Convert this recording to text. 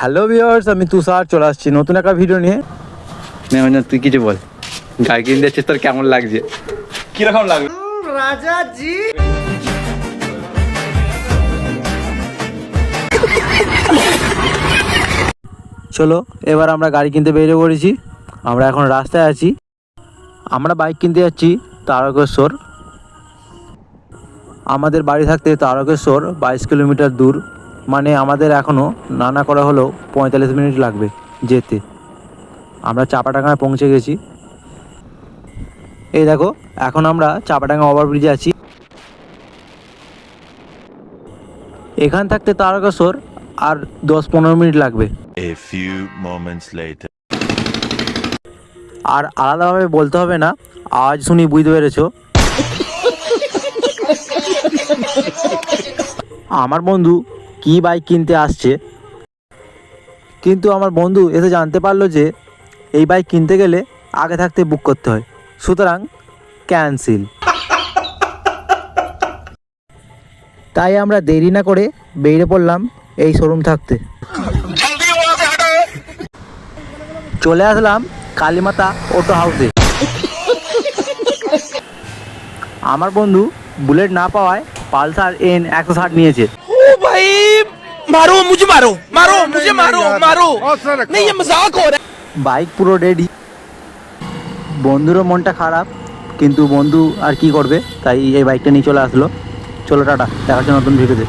Hello viewers, আমি তুষার চলে আসছি নতুন একটা ভিডিও নিয়ে। তুই কিছু বল, গাড়ি কিনে যাচ্ছিস, তোর কেমন লাগছে? কিরকম লাগবে রাজা জি? চলো এবার আমরা গাড়ি কিনতে বেরিয়ে পড়েছি। আমরা এখন রাস্তায় আছি। আমরা বাইক কিনতে যাচ্ছি তারকেশ্বর। আমাদের বাড়ি থাকতে তারকেশ্বর 22 কিলোমিটার দূর, মানে আমাদের এখনও নানা করা হলেও 45 মিনিট লাগবে যেতে। আমরা চাপাডাঙ্গায় পৌঁছে গেছি। এই দেখো, এখন আমরা চাপাডাঙ্গা ওভারব্রিজে আছি। এখান থাকতে তারকেশ্বর আর 10-15 মিনিট লাগবে। A few moments later. আর আলাদাভাবে বলতে হবে না, আওয়াজ শুনি বুঝতে পেরেছো। আমার বন্ধু কি বাইক কিনতে আসছে, কিন্তু আমার বন্ধু এসে জানতে পারলো যে এই বাইক কিনতে গেলে আগে থাকতে বুক করতে হয়, সুতরাং ক্যান্সেল। তাই আমরা দেরি না করে বেরিয়ে পড়লাম এই শোরুম থাকতে। চলে আসলাম কালীমাতা অটো হাউসে। আমার বন্ধু বুলেট না পাওয়ায় পালসার N 160 নিয়েছে। ओ भाई मारो मुझे, मारो मारो मुझे, मारो मारो नहीं, ये मजाक हो रहा है। বাইক পুরো রেডি। বন্ধুরও মনটা খারাপ, কিন্তু বন্ধু আর কি করবে, তাই এই বাইকটা নিয়ে চলে আসলো। চলো টাটা, দেখা হচ্ছে নতুন ভিডিওতে।